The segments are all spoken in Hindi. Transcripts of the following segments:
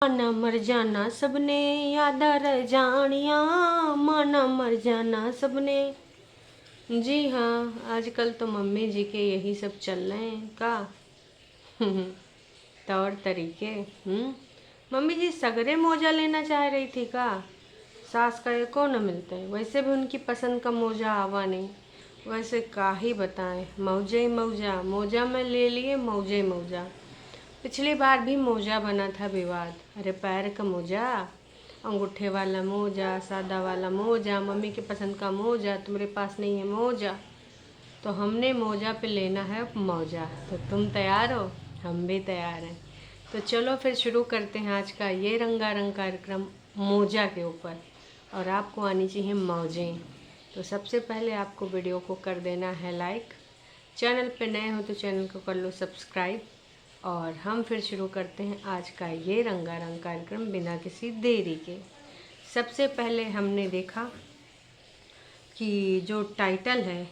माना मर जाना सबने यादा रह जानिया, माना मर जाना सबने। जी हाँ, आजकल तो मम्मी जी के यही सब चल रहे हैं का तौर तरीके। मम्मी जी सगरे मोजा लेना चाह रही थी का? सास का एको न मिलते, वैसे भी उनकी पसंद का मोजा आवा नहीं। वैसे का ही बताएं, मौजे ही मौजा, मोजा में ले लिए मौजे ही मौजा। पिछली बार भी मोजा बना था विवाद। अरे पैर का मोजा, अंगूठे वाला मोजा, सादा वाला मोजा, मम्मी के पसंद का मोजा, तुम्हारे पास नहीं है मोजा। तो हमने मोजा पे लेना है मौजा। तो तुम तैयार हो? हम भी तैयार हैं। तो चलो फिर शुरू करते हैं आज का ये रंगारंग कार्यक्रम मोजा के ऊपर। और आपको आनी चाहिए मौजें। तो सबसे पहले आपको वीडियो को कर देना है लाइक, चैनल पे नए हो तो चैनल को कर लो सब्सक्राइब। और हम फिर शुरू करते हैं आज का ये रंगारंग कार्यक्रम बिना किसी देरी के। सबसे पहले हमने देखा कि जो टाइटल है,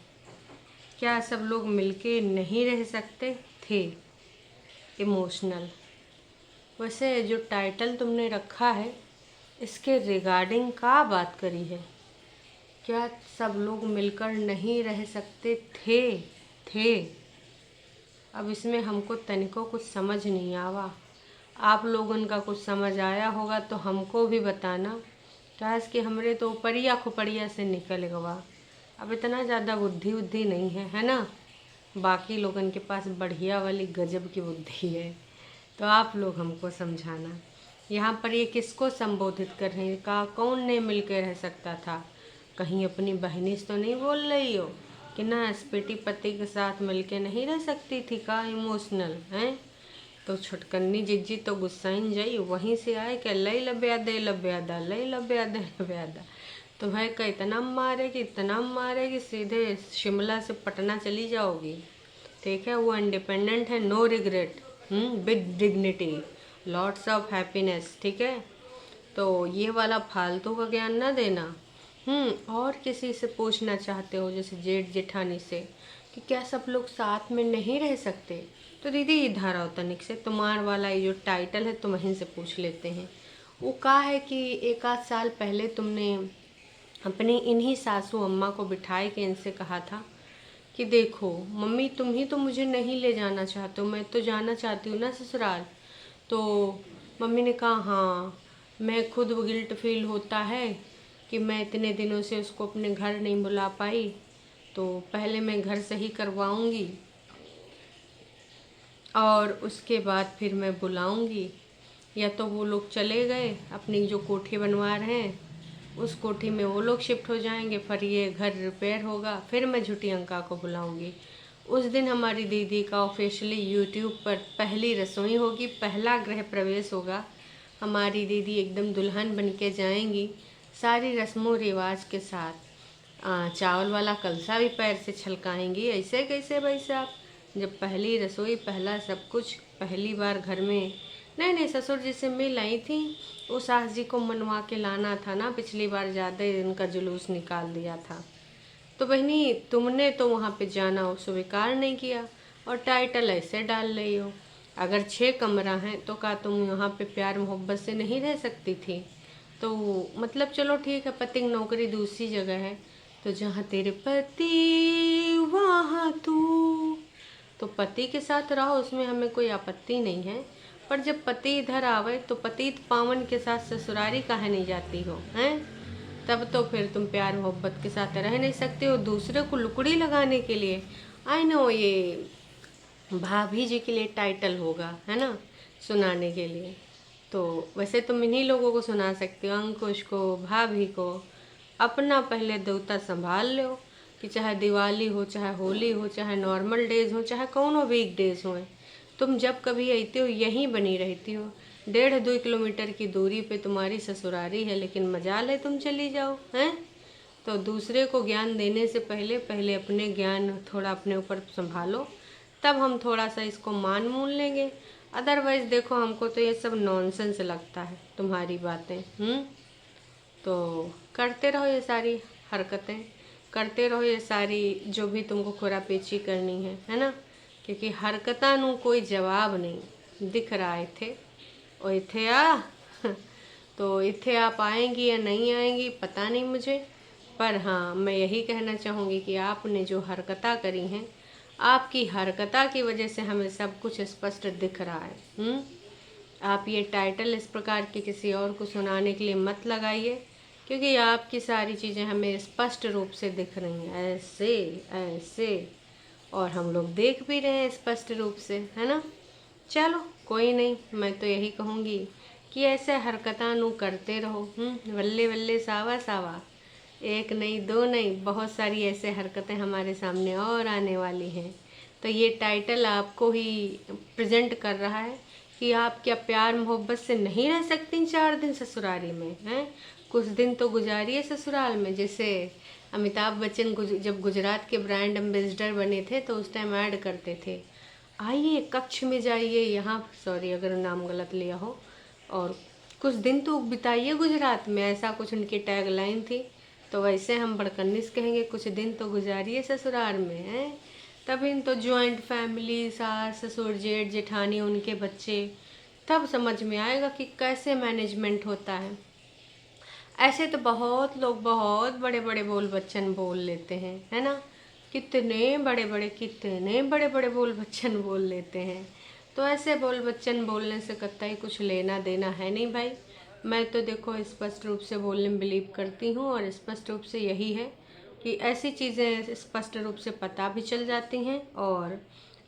क्या सब लोग मिलके नहीं रह सकते थे, इमोशनल। वैसे जो टाइटल तुमने रखा है इसके रिगार्डिंग का बात करी है? क्या सब लोग मिलकर नहीं रह सकते थे। अब इसमें हमको तनिको कुछ समझ नहीं आवा। आप लोगों का कुछ समझ आया होगा तो हमको भी बताना। काश कि हमरे तो ऊपरिया खुपड़िया से निकल गवा। अब इतना ज़्यादा बुद्धि उद्धि नहीं है ना? बाकी लोगों के पास बढ़िया वाली गजब की बुद्धि है। तो आप लोग हमको समझाना, यहाँ पर ये किसको संबोधित कर रहे हैं? का कौन ने मिलकर रह सकता था? कहीं अपनी बहनी से तो नहीं बोल रही हो कि ना बेटी पति के साथ मिलके नहीं रह सकती थी का? इमोशनल हैं तो छुटकन्नी जिज्जी तो गुस्साइन जाई, वहीं से आए कि लई लब्यादा लब्यादा लई लब्यादा लब्यादा। तो भाई का इतना मारेगी सीधे शिमला से पटना चली जाओगी। ठीक है, वो इंडिपेंडेंट है, no regret, with dignity, lots of happiness. ठीक है, तो ये वाला फालतू का ज्ञान ना देना। और किसी से पूछना चाहते हो जैसे जेठ जेठानी से कि क्या सब लोग साथ में नहीं रह सकते, तो दीदी इधर आओ तनिक से, तुम्हार वाला ये जो टाइटल है तुम वहीं से पूछ लेते हैं। वो कहा है कि एक आध साल पहले तुमने अपनी इन्हीं सासू अम्मा को बिठाए के इनसे कहा था कि देखो मम्मी, तुम ही तो मुझे नहीं ले जाना चाहते हो, मैं तो जाना चाहती हूँ ना ससुराल। तो मम्मी ने कहा हाँ, मैं खुद गिल्ट फील होता है कि मैं इतने दिनों से उसको अपने घर नहीं बुला पाई, तो पहले मैं घर से ही करवाऊँगी और उसके बाद फिर मैं बुलाऊँगी। या तो वो लोग चले गए, अपनी जो कोठी बनवा रहे हैं उस कोठी में वो लोग शिफ्ट हो जाएंगे, फिर ये घर रिपेयर होगा, फिर मैं झूठी अंका को बुलाऊंगी। उस दिन हमारी दीदी का ऑफिशियली यूट्यूब पर पहली रसोई होगी, पहला गृह प्रवेश होगा। हमारी दीदी एकदम दुल्हन बन के जाएंगी सारी रस्मों रिवाज के साथ। चावल वाला कलसा भी पैर से छलकाएंगी। ऐसे कैसे भाई साहब, जब पहली रसोई, पहला सब कुछ, पहली बार घर में। नहीं, ससुर जी से मिल आई थी, वो सास जी को मनवा के लाना था ना, पिछली बार ज़्यादा इनका जुलूस निकाल दिया था। तो बहनी तुमने तो वहाँ पे जाना स्वीकार नहीं किया और टाइटल ऐसे डाल रही हो। अगर 6 कमरा हैं तो क्या तुम यहाँ पे प्यार मोहब्बत से नहीं रह सकती थी? तो मतलब चलो ठीक है, पति की नौकरी दूसरी जगह है, तो जहाँ तेरे पति वहाँ तू, तो पति के साथ रहो, उसमें हमें कोई आपत्ति नहीं है। पर जब पति इधर आवे तो पतित पावन के साथ ससुरारी काहे नहीं जाती हो हैं? तब तो फिर तुम प्यार मोहब्बत के साथ रह नहीं सकते हो, दूसरे को लुकड़ी लगाने के लिए। आई नो ये भाभी जी के लिए टाइटल होगा, है ना, सुनाने के लिए। तो वैसे तुम इन्हीं लोगों को सुना सकते हो, अंकुश को, भाभी को। अपना पहले देवता संभाल लो कि चाहे दिवाली हो, चाहे होली हो, चाहे नॉर्मल डेज हो, चाहे कौनो वीक डेज हो, तुम जब कभी आते हो यहीं बनी रहती हो। 1.5-2 किलोमीटर की दूरी पे तुम्हारी ससुरारी है, लेकिन मजाल है तुम चली जाओ हैं। तो दूसरे को ज्ञान देने से पहले पहले अपने ज्ञान थोड़ा अपने ऊपर संभालो, तब हम थोड़ा सा इसको मान मूल लेंगे। अदरवाइज देखो, हमको तो ये सब नॉनसेंस लगता है तुम्हारी बातें। तो करते रहो ये सारी हरकतें, करते रहो ये सारी जो भी तुमको खुरापेची करनी है ना, क्योंकि हरकतां नू कोई जवाब नहीं दिख रहा है थे। ओ इथे आ तो इत्थे आप आएंगी या नहीं आएंगी पता नहीं मुझे, पर हाँ मैं यही कहना चाहूँगी कि आपने जो हरकतें करी हैं, आपकी हरकत की वजह से हमें सब कुछ स्पष्ट दिख रहा है। आप ये टाइटल इस प्रकार के किसी और को सुनाने के लिए मत लगाइए, क्योंकि आपकी सारी चीज़ें हमें स्पष्ट रूप से दिख रही हैं, ऐसे ऐसे, और हम लोग देख भी रहे हैं स्पष्ट रूप से, है ना। चलो कोई नहीं, मैं तो यही कहूँगी कि ऐसे हरकतां नू करते रहो। वल्ले वल्ले सावा सावा, एक नहीं दो नहीं, बहुत सारी ऐसे हरकतें हमारे सामने और आने वाली हैं। तो ये टाइटल आपको ही प्रेजेंट कर रहा है कि आप क्या प्यार मोहब्बत से नहीं रह सकती 4 दिन ससुराली में हैं। कुछ दिन तो गुजारिए ससुराल में। जैसे अमिताभ बच्चन जब गुजरात के ब्रांड एम्बेसडर बने थे तो उस टाइम ऐड करते थे, आइए कक्ष में जाइए, यहाँ सॉरी अगर नाम गलत लिया हो, और कुछ दिन तो बिताइए गुजरात में, ऐसा कुछ उनकी टैग लाइन थी। तो वैसे हम बड़कन्निस कहेंगे कुछ दिन तो गुजारिए ससुराल में हैं। तभी तो जॉइंट फैमिली, सास ससुर जेठ जेठानी उनके बच्चे, तब समझ में आएगा कि कैसे मैनेजमेंट होता है। ऐसे तो बहुत लोग बहुत बड़े बड़े बोल बच्चन बोल लेते हैं, है ना। कितने बड़े बड़े बोल बच्चन बोल लेते हैं। तो ऐसे बोल बच्चन बोलने से कतई कुछ लेना देना है नहीं भाई। मैं तो देखो स्पष्ट रूप से बोलने में बिलीव करती हूँ, और स्पष्ट रूप से यही है कि ऐसी चीज़ें स्पष्ट रूप से पता भी चल जाती हैं, और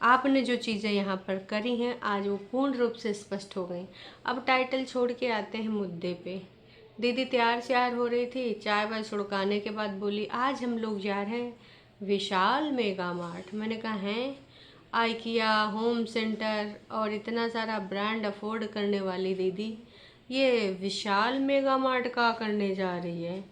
आपने जो चीज़ें यहाँ पर करी हैं आज वो पूर्ण रूप से स्पष्ट हो गई। अब टाइटल छोड़ के आते हैं मुद्दे पे। दीदी तैयार श्यार हो रही थी, चाय वाय छुड़काने के बाद बोली आज हम लोग जा रहे हैं विशाल मेगा मार्ट। मैंने कहा हैं, आइकिया, होम सेंटर और इतना सारा ब्रांड अफोर्ड करने वाली दीदी ये विशाल मेगा मार्ट का करने जा रही है।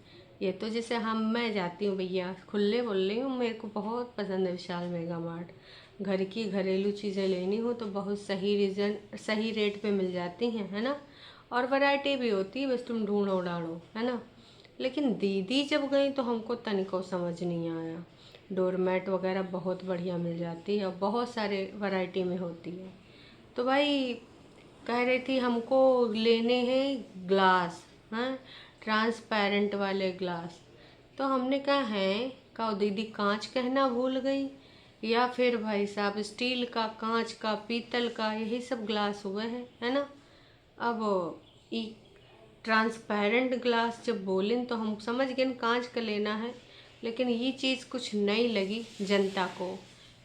ये तो जैसे मैं जाती हूँ भैया, खुले बोल रही हूँ, मेरे को बहुत पसंद है विशाल मेगा मार्ट। घर की घरेलू चीज़ें लेनी हो तो बहुत सही रेट पे मिल जाती हैं, है ना। और वैरायटी भी होती है, बस तुम ढूंढो डालो, है ना। लेकिन दीदी जब गई तो हमको तनिको समझ नहीं आया। डोरमेट वगैरह बहुत बढ़िया मिल जाती है और बहुत सारे वैरायटी में होती है। तो भाई कह रही थी हमको लेने हैं ग्लास, हैं, ट्रांसपेरेंट वाले ग्लास। तो हमने कहा हैं का दीदी कांच कहना भूल गई, या फिर भाई साहब स्टील का, कांच का, पीतल का, यही सब ग्लास हुए हैं, है ना। अब ई ट्रांसपेरेंट ग्लास जब बोलें तो हम समझ गए कांच का लेना है, लेकिन ये चीज़ कुछ नई लगी जनता को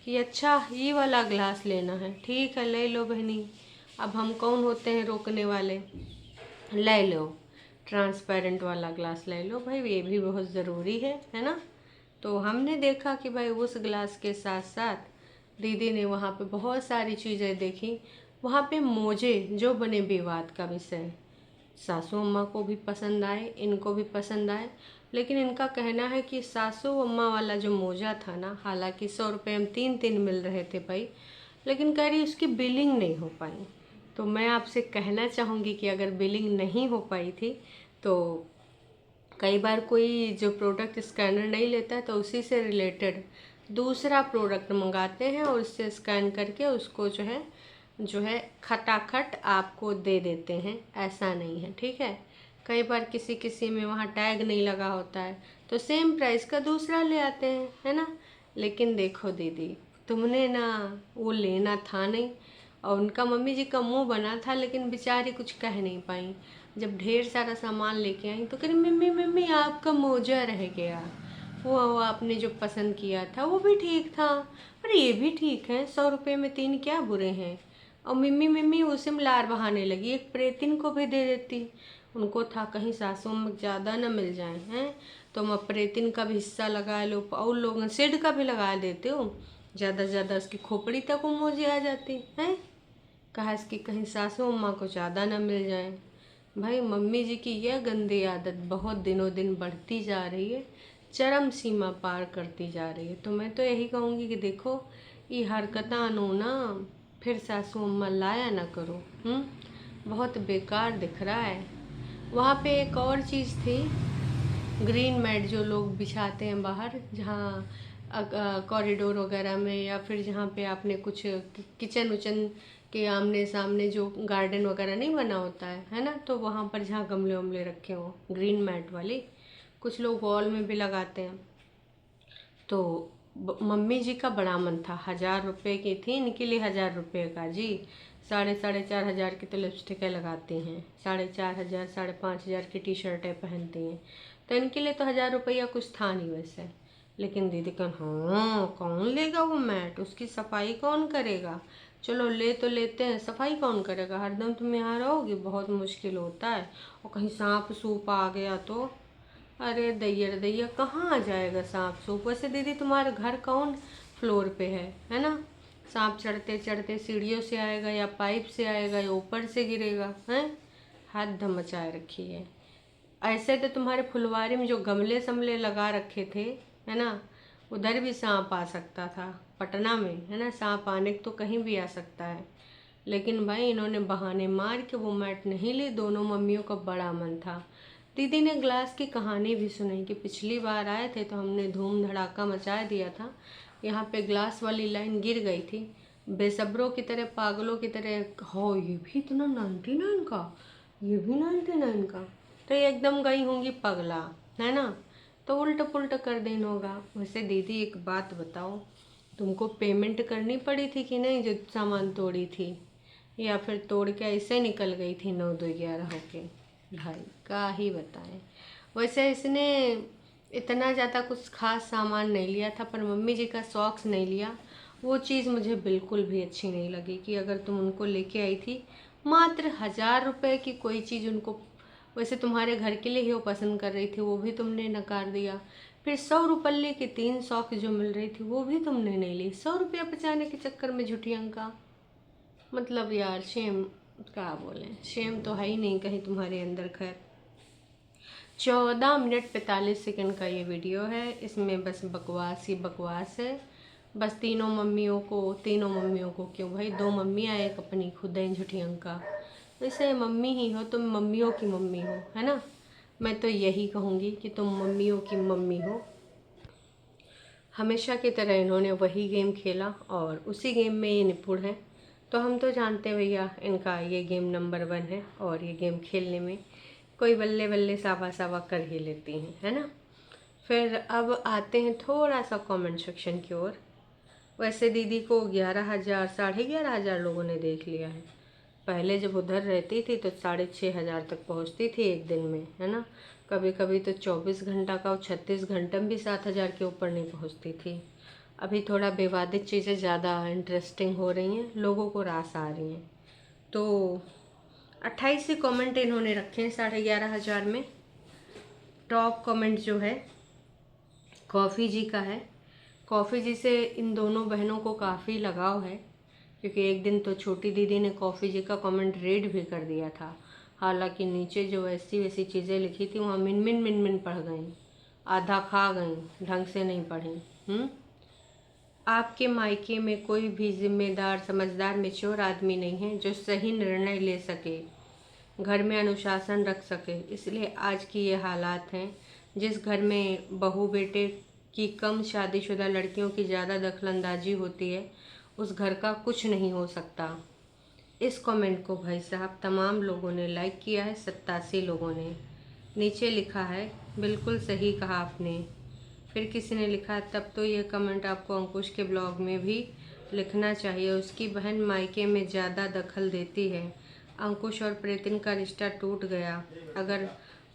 कि अच्छा ये वाला ग्लास लेना है, ठीक है ले लो बहनी। अब हम कौन होते हैं रोकने वाले, ले लो ट्रांसपेरेंट वाला ग्लास ले लो भाई, ये भी बहुत ज़रूरी है ना। तो हमने देखा कि भाई उस ग्लास के साथ साथ दीदी ने वहाँ पे बहुत सारी चीज़ें देखी। वहाँ पे मोजे जो बने विवाद का विषय, सासू अम्मा को भी पसंद आए, इनको भी पसंद आए। लेकिन इनका कहना है कि सासू अम्मा वाला जो मोजा था ना, हालांकि 100 रुपये में 3 मिल रहे थे भाई, लेकिन कह रही उसकी बिलिंग नहीं हो पाई। तो मैं आपसे कहना चाहूँगी कि अगर बिलिंग नहीं हो पाई थी तो कई बार कोई जो प्रोडक्ट स्कैनर नहीं लेता है तो उसी से रिलेटेड दूसरा प्रोडक्ट मंगाते हैं और उससे स्कैन करके उसको जो है खटाखट आपको दे देते हैं। ऐसा नहीं है, ठीक है। कई बार किसी किसी में वहाँ टैग नहीं लगा होता है तो सेम प्राइस का दूसरा ले आते हैं, है ना। लेकिन देखो दीदी, तुमने ना वो लेना था नहीं, और उनका मम्मी जी का मुंह बना था, लेकिन बेचारी कुछ कह नहीं पाई। जब ढेर सारा सामान लेके आई तो कह रही मम्मी मम्मी आपका मोजा रह गया, वो आपने जो पसंद किया था वो भी ठीक था, अरे ये भी ठीक है, 100 रुपये में 3 क्या बुरे हैं। और मम्मी मम्मी उसे लार बहाने लगी, एक प्रेतिन को भी दे देती। उनको था कहीं सासों में ज़्यादा न मिल जाए हैं, तो मैं प्रेतिन का भी हिस्सा लगा लो, और लोग सिड का भी लगा देते हो, ज़्यादा से ज़्यादा उसकी खोपड़ी तक वो मोजे आ जाती हैं। कहा इसकी कहीं सासू अम्मा को ज़्यादा ना मिल जाए। भाई मम्मी जी की यह गंदी आदत बहुत दिनों दिन बढ़ती जा रही है, चरम सीमा पार करती जा रही है। तो मैं तो यही कहूँगी कि देखो ये हरकतां नो ना फिर सासू अम्मा लाया ना करो। बहुत बेकार दिख रहा है। वहाँ पे एक और चीज़ थी, ग्रीन मैट जो लोग बिछाते हैं बाहर, जहाँ कॉरिडोर वगैरह में, या फिर जहाँ पे आपने कुछ किचन उचन के आमने सामने जो गार्डन वगैरह नहीं बना होता है ना, तो वहाँ पर जहाँ गमले वमले रखे हों ग्रीन मैट वाली, कुछ लोग वॉल में भी लगाते हैं। तो मम्मी जी का बड़ा मन था, 1000 रुपये की थी इनके लिए, 1000 रुपये का जी। 4,500 की तो लिपस्टिकें लगाती हैं, 4,500 5,500 की टी शर्टें पहनती हैं, तो इनके लिए तो 1000 रुपया कुछ था नहीं वैसे। लेकिन दीदी कौन, हाँ कौन लेगा वो मैट, उसकी सफाई कौन करेगा, चलो ले तो लेते हैं, सफाई कौन करेगा, हरदम तुम यहाँ रहोगी, बहुत मुश्किल होता है, और कहीं सांप सूप आ गया तो, अरे दैया रे दैया कहाँ आ जाएगा सांप सूप। वैसे दीदी तुम्हारा घर कौन फ्लोर पे है ना, सांप चढ़ते चढ़ते सीढ़ियों से आएगा या पाइप से आएगा या ऊपर से गिरेगा, हैं हाथ धम मचाए रखी है। ऐसे तो तुम्हारे फुलवारी में जो गमले समले लगा रखे थे है ना, उधर भी सांप आ सकता था, पटना में है ना, सांप आने तो कहीं भी आ सकता है। लेकिन भाई इन्होंने बहाने मार के वो मैट नहीं ली, दोनों मम्मियों का बड़ा मन था। दीदी ने ग्लास की कहानी भी सुनाई कि पिछली बार आए थे तो हमने धूम धड़ाका मचा दिया था, यहाँ पे ग्लास वाली लाइन गिर गई थी, बेसब्रों की तरह पागलों की तरह, हो ये भी इतना 99 का, ये भी 99 का, तो ये एकदम गई होंगी पगला, है ना, तो उल्टा पुल्टा कर देना होगा। वैसे दीदी एक बात बताओ, तुमको पेमेंट करनी पड़ी थी कि नहीं जो सामान तोड़ी थी, या फिर तोड़ के ऐसे निकल गई थी 9 2 11 होके, भाई का ही बताएं। वैसे इसने इतना ज़्यादा कुछ खास सामान नहीं लिया था, पर मम्मी जी का शौक नहीं लिया, वो चीज़ मुझे बिल्कुल भी अच्छी नहीं लगी कि अगर तुम उनको लेके आई थी मात्र 1000 रुपये की कोई चीज़, उनको वैसे तुम्हारे घर के लिए ही वो पसंद कर रही थी, वो भी तुमने नकार दिया। फिर 100 रुपये की 3 सॉक्स जो मिल रही थी वो भी तुमने नहीं ली, 100 रुपया बचाने के चक्कर में झूठी अंका। मतलब यार शेम, क्या बोलें, शेम तो है ही नहीं कहीं तुम्हारे अंदर। खैर 14 मिनट 45 सेकंड का ये वीडियो है, इसमें बस बकवास ही बकवास है। बस तीनों मम्मियों को क्यों भाई, 2 मम्मियाँ एक अपनी खुद है झूठी अंका। वैसे मम्मी ही हो तुम, मम्मियों की मम्मी हो है ना, मैं तो यही कहूँगी कि तुम मम्मियों की मम्मी हो। हमेशा की तरह इन्होंने वही गेम खेला और उसी गेम में ये निपुण है, तो हम तो जानते हैं भैया इनका ये गेम नंबर 1 है, और ये गेम खेलने में कोई बल्ले बल्ले सावा सावा कर ही लेती हैं, है ना। फिर अब आते हैं थोड़ा सा कमेंट सेक्शन की ओर। वैसे दीदी को 11,000 11,500 लोगों ने देख लिया है। पहले जब उधर रहती थी तो 6,500 तक पहुंचती थी एक दिन में, है ना, कभी कभी तो 24 घंटा का और 36 घंटे में भी 7,000 के ऊपर नहीं पहुंचती थी। अभी थोड़ा विवादित चीज़ें ज़्यादा इंटरेस्टिंग हो रही हैं, लोगों को रास आ रही हैं, तो 28 ही कमेंट इन्होंने रखे हैं 11,500 में। टॉप कमेंट जो है कॉफ़ी जी का है। कॉफ़ी जी से इन दोनों बहनों को काफ़ी लगाव है, क्योंकि एक दिन तो छोटी दीदी ने कॉफ़ी जी का कमेंट रीड भी कर दिया था, हालांकि नीचे जो वैसी वैसी चीज़ें लिखी थी वहाँ मिन मिन मिन मिन पढ़ गई, आधा खा गई, ढंग से नहीं पढ़ी। आपके मायके में कोई भी जिम्मेदार समझदार मैच्योर आदमी नहीं है जो सही निर्णय ले सके, घर में अनुशासन रख सके, इसलिए आज की ये हालात हैं। जिस घर में बहू बेटे की कम शादीशुदा लड़कियों की ज़्यादा दखलंदाजी होती है, उस घर का कुछ नहीं हो सकता। इस कमेंट को भाई साहब तमाम लोगों ने लाइक किया है, 87 लोगों ने। नीचे लिखा है बिल्कुल सही कहा आपने। फिर किसी ने लिखा तब तो ये कमेंट आपको अंकुश के ब्लॉग में भी लिखना चाहिए, उसकी बहन मायके में ज़्यादा दखल देती है, अंकुश और प्रेतिन का रिश्ता टूट गया। अगर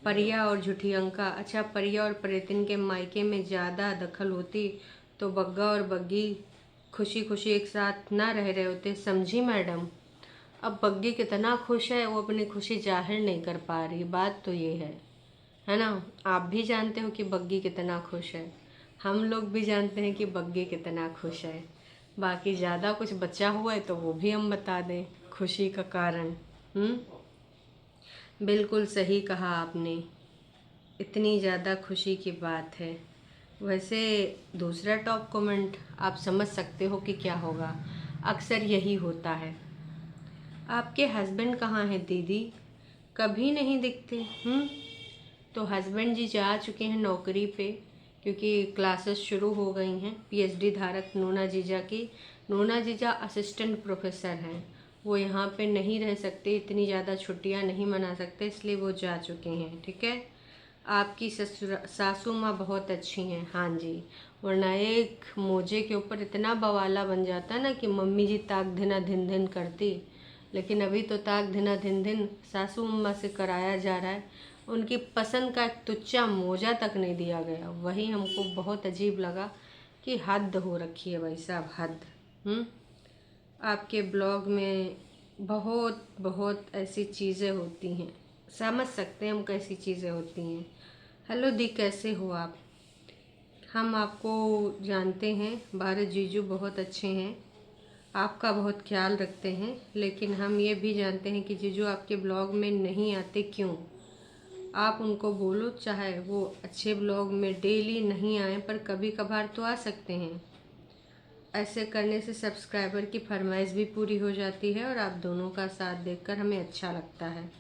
परिया और झूठी अंका, अच्छा परिया और प्रेतिन के मायके में ज़्यादा दखल होती तो बग्गा और बग्गी खुशी खुशी एक साथ ना रह रहे होते, समझी मैडम। अब बग्गी कितना खुश है वो अपनी खुशी जाहिर नहीं कर पा रही, बात तो ये है ना। आप भी जानते हो कि बग्गी कितना खुश है, हम लोग भी जानते हैं कि बग्गी कितना खुश है। बाकी ज़्यादा कुछ बचा हुआ है तो वो भी हम बता दें खुशी का कारण। बिल्कुल सही कहा आपने, इतनी ज़्यादा खुशी की बात है। वैसे दूसरा टॉप कमेंट आप समझ सकते हो कि क्या होगा, अक्सर यही होता है, आपके हस्बैंड कहाँ हैं दीदी, कभी नहीं दिखते। तो हस्बैंड जी जा चुके हैं नौकरी पे, क्योंकि क्लासेस शुरू हो गई हैं। पीएचडी धारक नोना जीजा की, नोना जीजा असिस्टेंट प्रोफेसर हैं, वो यहाँ पे नहीं रह सकते, इतनी ज़्यादा छुट्टियाँ नहीं मना सकते, इसलिए वो जा चुके हैं। ठीक है। आपकी सासू माँ बहुत अच्छी हैं। हाँ जी, वरना एक मोजे के ऊपर इतना बवाला बन जाता ना कि मम्मी जी ताक धिना धिन धिन करती, लेकिन अभी तो ताक धिना धिन धिन सासू अम्मा से कराया जा रहा है। उनकी पसंद का तुच्चा मोजा तक नहीं दिया गया, वही हमको बहुत अजीब लगा कि हद हो रखी है भाई साहब, हद। आपके ब्लॉग में बहुत बहुत ऐसी चीज़ें होती हैं, समझ सकते हैं हम कैसी चीज़ें होती हैं। हेलो दी, कैसे हो आप? हम आपको जानते हैं, भारत जीजू बहुत अच्छे हैं, आपका बहुत ख्याल रखते हैं, लेकिन हम ये भी जानते हैं कि जीजू आपके ब्लॉग में नहीं आते क्यों। आप उनको बोलो, चाहे वो अच्छे ब्लॉग में डेली नहीं आए पर कभी कभार तो आ सकते हैं। ऐसे करने से सब्सक्राइबर की फरमाइश भी पूरी हो जाती है और आप दोनों का साथ देखकर हमें अच्छा लगता है।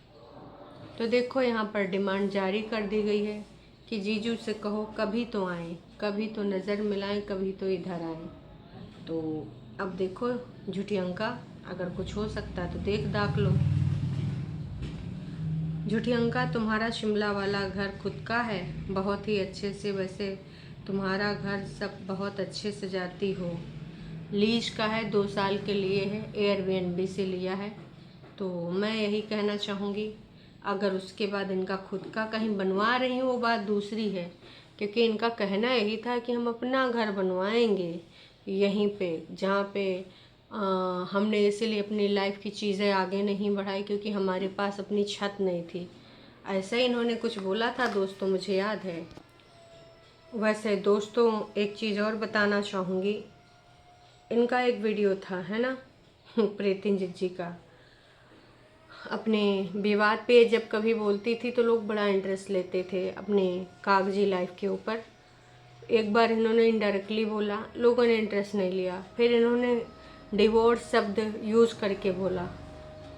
तो देखो, यहाँ पर डिमांड जारी कर दी गई है कि जीजू से कहो कभी तो आएँ, कभी तो नज़र मिलाएं, कभी तो इधर आएँ। तो अब देखो झूठी अंका, अगर कुछ हो सकता है तो देख दाख लो। झूठी अंका, तुम्हारा शिमला वाला घर खुद का है, बहुत ही अच्छे से, वैसे तुम्हारा घर सब बहुत अच्छे से जाती हो। लीज का है, 2 साल के लिए है, एयरबीएनबी से लिया है। तो मैं यही कहना चाहूँगी, अगर उसके बाद इनका खुद का कहीं बनवा रही हूँ वो बात दूसरी है, क्योंकि इनका कहना यही था कि हम अपना घर बनवाएंगे यहीं पे, जहाँ पे हमने इसीलिए अपनी लाइफ की चीज़ें आगे नहीं बढ़ाई क्योंकि हमारे पास अपनी छत नहीं थी। ऐसा ही इन्होंने कुछ बोला था दोस्तों, मुझे याद है। वैसे दोस्तों एक चीज़ और बताना चाहूँगी, इनका एक वीडियो था, है ना, प्रीतिंजित जी का, अपने विवाद पे जब कभी बोलती थी तो लोग बड़ा इंटरेस्ट लेते थे अपने कागजी लाइफ के ऊपर। एक बार इन्होंने इनडायरेक्टली बोला, लोगों ने इंटरेस्ट नहीं लिया, फिर इन्होंने डिवोर्स शब्द यूज़ करके बोला,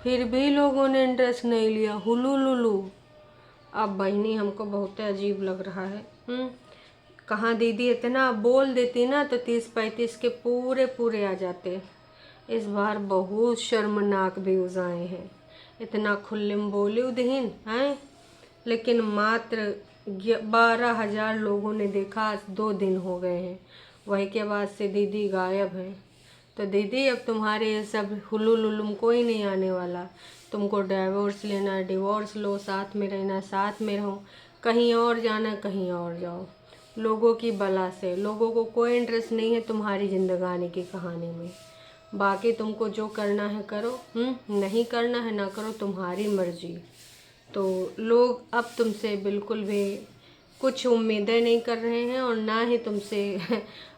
फिर भी लोगों ने इंटरेस्ट नहीं लिया, हुलू लुलू। अब बहनी हमको बहुत अजीब लग रहा है। कहाँ दीदी इतना बोल देती ना तो 30-35 के पूरे पूरे आ जाते। इस बार बहुत शर्मनाक व्यूज़ आए हैं, इतना खुल्लम बोली उदहीन हैं, लेकिन मात्र 12,000 लोगों ने देखा। आज 2 दिन हो गए हैं, वही के बाद से दीदी गायब हैं। तो दीदी अब तुम्हारे ये सब हुलुलुलुम कोई नहीं आने वाला। तुमको डिवोर्स लेना डिवोर्स लो, साथ में रहना साथ में रहो, कहीं और जाना कहीं और जाओ। लोगों की बला से, लोगों को कोई इंटरेस्ट नहीं है तुम्हारी जिंदगानी की कहानी में। बाकी तुमको जो करना है करो, नहीं करना है ना करो, तुम्हारी मर्जी। तो लोग अब तुमसे बिल्कुल भी कुछ उम्मीदें नहीं कर रहे हैं और ना ही तुमसे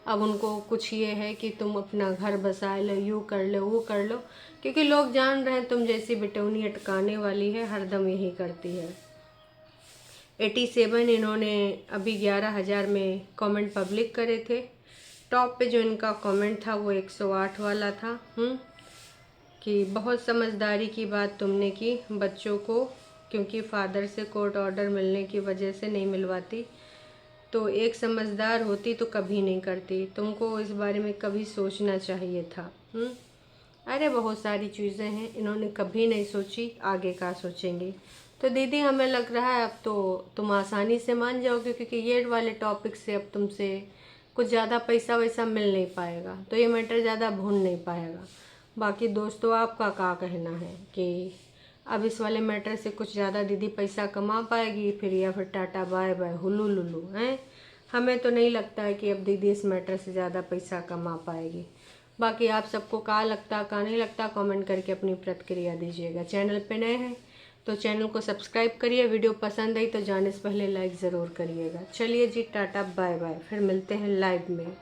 अब उनको कुछ ये है कि तुम अपना घर बसा लो, यूँ कर लो वो कर लो, क्योंकि लोग जान रहे हैं तुम जैसी बिटौनी अटकाने वाली है, हरदम यही करती है। 87 इन्होंने अभी 11,000 में कमेंट पब्लिक करे थे। टॉप पे जो इनका कमेंट था वो 108 वाला था, कि बहुत समझदारी की बात तुमने की, बच्चों को क्योंकि फादर से कोर्ट ऑर्डर मिलने की वजह से नहीं मिलवाती, तो एक समझदार होती तो कभी नहीं करती, तुमको इस बारे में कभी सोचना चाहिए था। अरे बहुत सारी चीज़ें हैं, इन्होंने कभी नहीं सोची, आगे का सोचेंगी। तो दीदी हमें लग रहा है अब तो तुम आसानी से मान जाओगे, क्योंकि ये वाले टॉपिक से अब तुमसे कुछ ज़्यादा पैसा वैसा मिल नहीं पाएगा, तो ये मैटर ज़्यादा भून नहीं पाएगा। बाकी दोस्तों आपका क्या कहना है कि अब इस वाले मैटर से कुछ ज़्यादा दीदी पैसा कमा पाएगी फिर, या फिर टाटा बाय बाय हुलू लुलू हैं? हमें तो नहीं लगता है कि अब दीदी इस मैटर से ज़्यादा पैसा कमा पाएगी। बाकी आप सबको क्या लगता क्या नहीं लगता कमेंट करके अपनी प्रतिक्रिया दीजिएगा। चैनल पे नए हैं तो चैनल को सब्सक्राइब करिए, वीडियो पसंद आई तो जाने से पहले लाइक ज़रूर करिएगा। चलिए जी, टाटा बाय बाय, फिर मिलते हैं लाइव में।